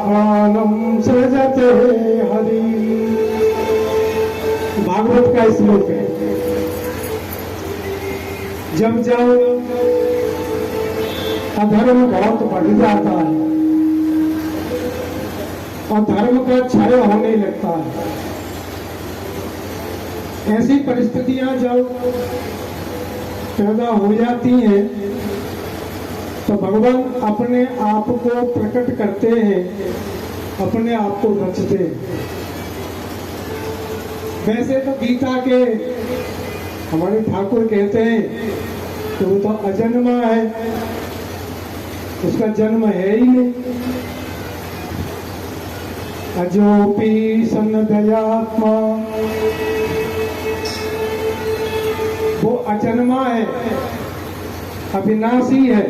तदात्मानं सृजते हरि। भागवत का श्लोक है। जब जब अधर्म बहुत बढ़ जाता है और धर्म का क्षय होने लगता है, ऐसी परिस्थितियां जब पैदा हो जाती हैं तो भगवान अपने आप को प्रकट करते हैं, अपने आप को रचते हैं। वैसे तो गीता के हमारे ठाकुर कहते हैं कि वो तो अजन्मा है, उसका जन्म है ही नहीं। अजोपी सन्नदयात्मा, वो अजन्मा है, अविनाशी है।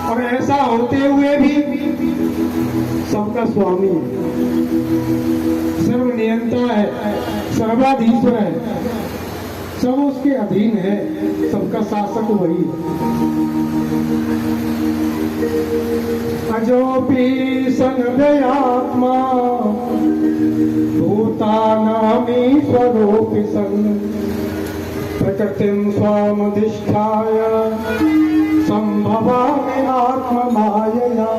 और ऐसा होते हुए भी सबका स्वामी है, सर्वनियंता है, सर्वाधीश्वर है, सब उसके अधीन है, सबका शासक वही है। अजोपि सन्नदयात्मा भूतानामीश्वरोऽपि सन् प्रकृतिं स्वामधिष्ठाय संभवामि आत्ममायया।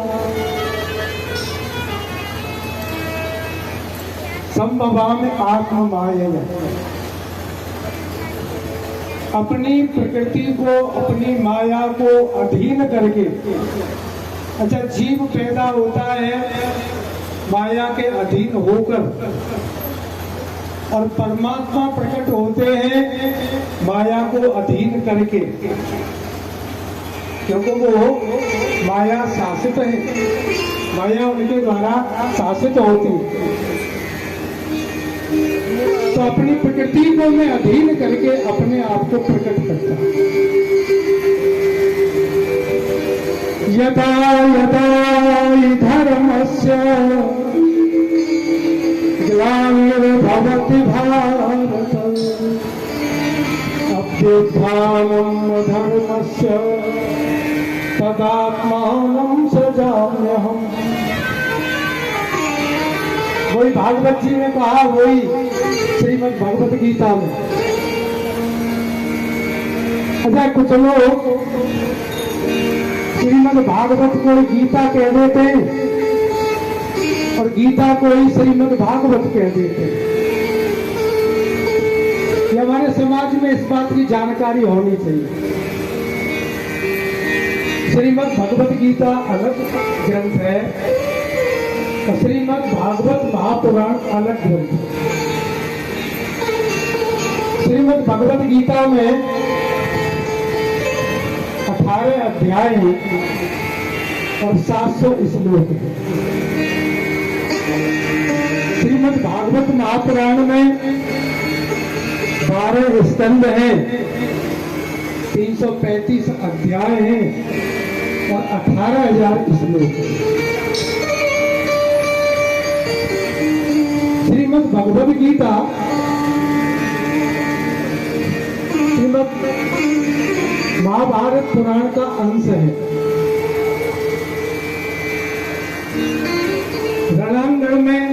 संभवामि आत्ममायया, अपनी प्रकृति को, अपनी माया को अधीन करके। अच्छा, जीव पैदा होता है माया के अधीन होकर, और परमात्मा प्रकट होते हैं माया को अधीन करके, क्योंकि वो माया शासित है, माया उनके द्वारा शासित होती है। तो अपनी प्रकृति को मैं अधीन करके अपने आप को प्रकट करता हूं। यदा यदा हि धर्मस्य ग्लानिर्भवति भारत अभ्युत्थानं धर्मस्य तदात्मानं सृजाम्यहम्। वही भागवत जी ने कहा, वही श्रीमद् भगवत गीता में। अच्छा, कुछ लोग श्रीमद् भागवत को गीता कह देते हैं और गीता को ही श्रीमद् भागवत कह देते हैं। ये हमारे समाज में इस बात की जानकारी होनी चाहिए। श्रीमद् भगवत गीता अलग ग्रंथ है और श्रीमद् भागवत महापुराण अलग ग्रंथ है। श्रीमद् भगवत गीता में 18 अध्याय और 700 श्लोक है। श्रीमद् भागवत महापुराण में 12 स्कंद हैं, 335 अध्याय हैं और 18,000 श्लोक हैं। श्रीमद् भगवद गीता श्रीमद् महाभारत पुराण का अंश है। रणांगण में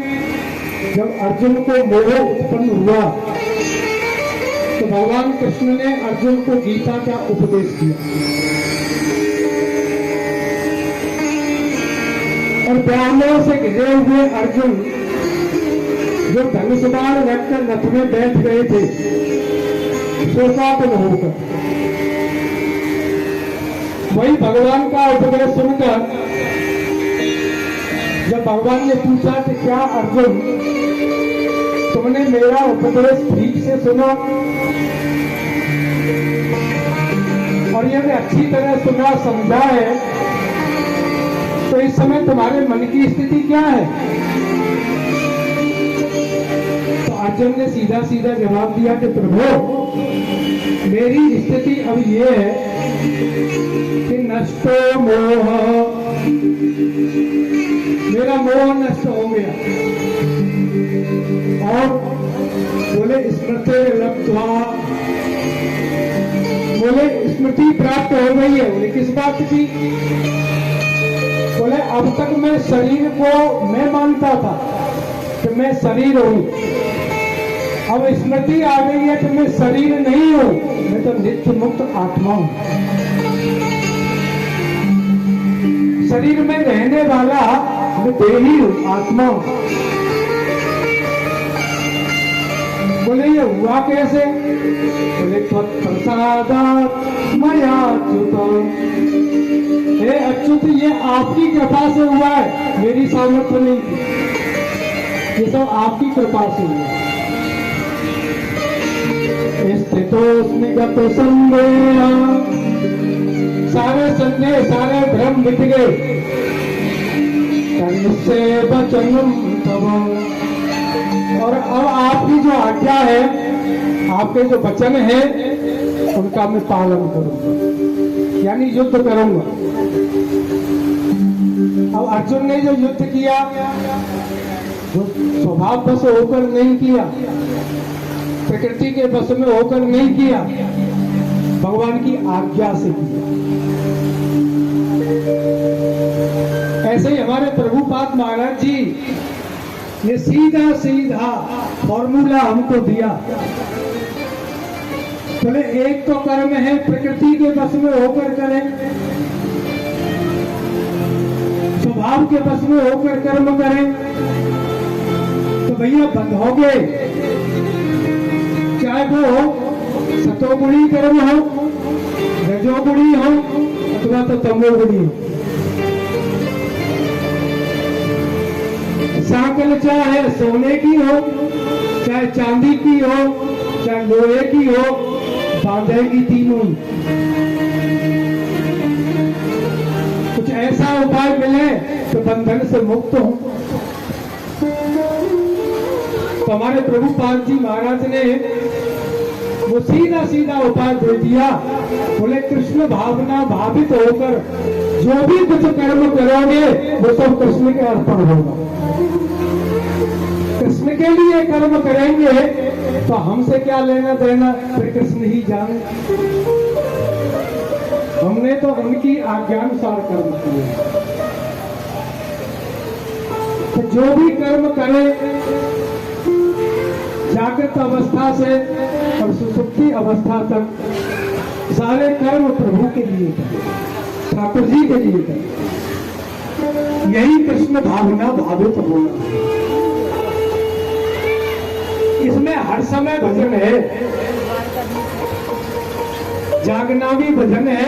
जब अर्जुन को मोह उत्पन्न हुआ तो भगवान कृष्ण ने अर्जुन को गीता का उपदेश किया और ब्राह्मणों से घिरे हुए अर्जुन जो धनुष बाण रखकर रथ में बैठ गए थे, शोकाकुल होकर, वही भगवान का उपदेश सुनकर जब भगवान ने पूछा कि क्या अर्जुन तुमने मेरा उपदेश ठीक से सुना, और यदि अच्छी तरह सुना समझा है तो इस समय तुम्हारे मन की स्थिति क्या है? तो अर्जुन ने सीधा सीधा जवाब दिया कि प्रभु, मेरी स्थिति अब ये है कि नष्टो मोह, मेरा मोह नष्ट हो गया। और बोले स्मृति लब्ध्वा, बोले स्मृति प्राप्त हो गई है। बोले किस बात की? बोले अब तक मैं शरीर को मैं मानता था कि मैं शरीर हूं, अब स्मृति आ गई है कि मैं शरीर नहीं हूं, मैं तो नित्य मुक्त आत्मा हूं। शरीर में रहने वाला मैं देही हूं, आत्मा हूं। बोले ये हुआ कैसे? बोले प्रसादात मया अच्युत, हे अच्युत ये आपकी कृपा से हुआ है, मेरी सामर्थ्य नहीं थी, ये सब आपकी कृपा से हुआ। स्थितोस्मि गतो संदेह, सारे संदेह सारे भ्रम मिट गए। तन्से वचनम तव, और अब आपकी जो आज्ञा है, आपके जो वचन है, उनका मैं पालन करूंगा, यानी युद्ध करूंगा। अब अर्जुन ने जो युद्ध किया, जो स्वभाव बस होकर नहीं किया, प्रकृति के बस में होकर नहीं किया, भगवान की आज्ञा से किया। ऐसे ही हमारे प्रभुपाद महाराज जी ने सीधा सीधा फॉर्मूला हमको दिया। बोले एक तो कर्म है प्रकृति के बस में होकर करें, स्वभाव के बस में होकर कर्म करें, तो भैया बंधोगे, चाहे वो सतोगुणी कर्म हो, रजोगुणी हो, अथवा तो तमोगुणी हो। साकल चाहे सोने की हो, चाहे चांदी की हो, चाहे लोहे की हो, बांधेगी तीनों ही। कुछ ऐसा उपाय मिले तो बंधन से मुक्त हो। तो हमारे प्रभुपाद जी महाराज ने वो सीधा सीधा उपाय दे दिया। बोले कृष्ण भावना भावित होकर जो भी कुछ कर्म करोगे वो सब कृष्ण के अर्पण होगा। कृष्ण के लिए कर्म करेंगे तो हमसे क्या लेना देना, फिर कृष्ण ही जाने। हमने तो उनकी आज्ञानुसार कर्म किए। तो जो भी कर्म करे जागृत अवस्था से और सुसुप्ति अवस्था तक सारे कर्म प्रभु के लिए करें, ठाकुर जी के लिए करें। यही कृष्ण भावना भावित होना। इसमें हर समय भजन है, जागना भी भजन है।